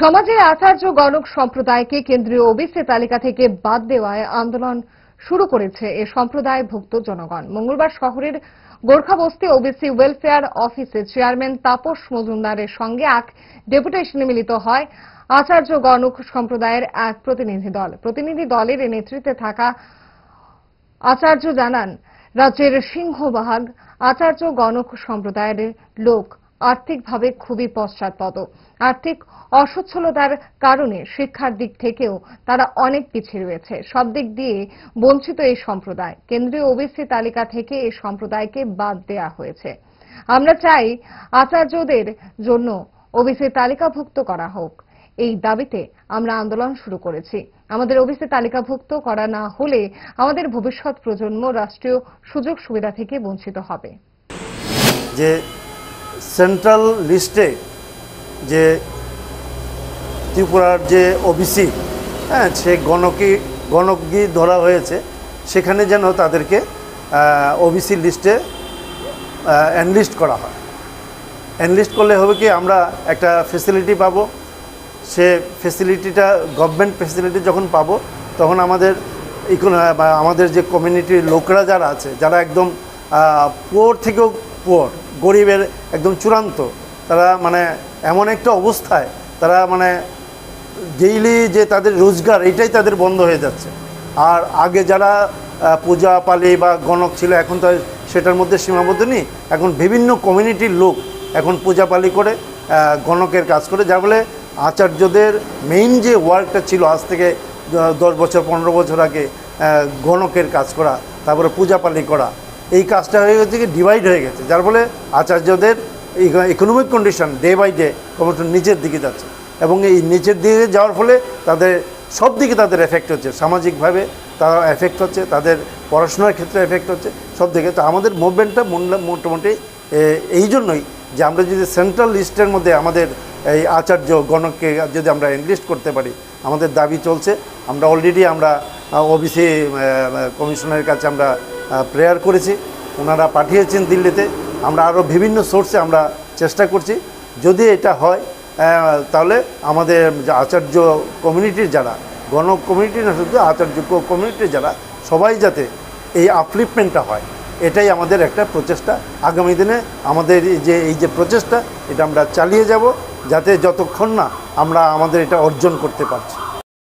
সমাজের আচার্য গণক সম্প্রদায়কে কেন্দ্রীয় ওবিসি তালিকা থেকে বাদ দেওয়ায় আন্দোলন শুরু করেছে এ সম্প্রদায়ভুক্ত জনগণ। মঙ্গলবার শহরের গোর্খাবস্তি ওবিসি ওয়েলফেয়ার অফিসে চেয়ারম্যান তাপস মজুমদারের সঙ্গে এক ডেপুটেশনে মিলিত হয় আচার্য গণক সম্প্রদায়ের এক প্রতিনিধি দলের নেতৃত্বে থাকা আচার্য জানান, রাজ্যের সিংহভাগ আচার্য গণক সম্প্রদায়ের লোক আর্থিকভাবে খুবই পশ্চাৎপদ। আর্থিক অসচ্ছলতার কারণে শিক্ষার দিক থেকেও তারা অনেক পিছিয়ে রয়েছে। সব দিক দিয়ে বঞ্চিত এই সম্প্রদায়। কেন্দ্রীয় ওবিসি তালিকা থেকে এই সম্প্রদায়কে বাদ দেওয়া হয়েছে। আমরা চাই আচার্যদের জন্য ওবিসি তালিকাভুক্ত করা হোক। এই দাবিতে আমরা আন্দোলন শুরু করেছি। আমাদের ওবিসি তালিকাভুক্ত করা না হলে আমাদের ভবিষ্যৎ প্রজন্ম রাষ্ট্রীয় সুযোগ সুবিধা থেকে বঞ্চিত হবে। যে সেন্ট্রাল লিস্টে যে ত্রিপুরার যে ওবিসি সে গণকই ধরা হয়েছে, সেখানে যেন তাদেরকে ওবিসি লিস্টে এনলিস্ট করা হয়। এনলিস্ট করলে হবে কি, আমরা একটা ফেসিলিটি পাবো। সে ফেসিলিটিটা গভর্নমেন্ট ফেসিলিটি যখন পাবো, তখন আমাদের যে কমিউনিটির লোকরা যারা আছে, যারা একদম পুয়ার থেকেও পুয়ার, গরিবের একদম চূড়ান্ত, তারা মানে এমন একটা অবস্থায়, তারা মানে ডেইলি যে তাদের রোজগার এটাই তাদের বন্ধ হয়ে যাচ্ছে। আর আগে যারা পূজা পালি বা গণক ছিল, এখন তো সেটার মধ্যে সীমাবদ্ধ নেই। এখন বিভিন্ন কমিউনিটির লোক এখন পূজা পালি করে গণকের কাজ করে, যার ফলে আচার্যদের মেইন যে ওয়ার্কটা ছিল আজ থেকে 10 বছর 15 বছর আগে, গণকের কাজ করা, তারপরে পূজা পালি করা, এই কাজটা হয়ে গেছে কি ডিভাইড হয়ে গেছে। যার ফলে আচার্যদের economic condition day by day ক্রমশ নিচের দিকে যাচ্ছে, এবং এই নিচের দিকে যাওয়ার ফলে তাদের সব দিকে তাদের এফেক্ট হচ্ছে। সামাজিকভাবে তারা এফেক্ট হচ্ছে, তাদের পড়াশোনার ক্ষেত্রে এফেক্ট হচ্ছে, সব দিকে। তো আমাদের মুভমেন্টটা মোটামুটি এই জন্যই যে আমরা যদি সেন্ট্রাল লিস্টের মধ্যে আমাদের এই আচার্য গণককে যদি আমরা এনলিস্ট করতে পারি, আমাদের দাবি চলছে। আমরা অলরেডি ওবিসি কমিশনের কাছে আমরা প্রেয়ার করেছি, ওনারা পাঠিয়েছেন দিল্লিতে। আমরা আরও বিভিন্ন সোর্সে আমরা চেষ্টা করছি। যদি এটা হয় তাহলে আমাদের আচার্য কমিউনিটির যারা, গণক কমিউনিটি না শুধু আচার্য কমিউনিটির যারা, সবাই যাতে এই আপলিফমেন্টটা হয়, এটাই আমাদের একটা প্রচেষ্টা। আগামী দিনে আমাদের এই যে প্রচেষ্টা, এটা আমরা চালিয়ে যাব, যাতে যতক্ষণ না আমরা আমাদের এটা অর্জন করতে পারছি।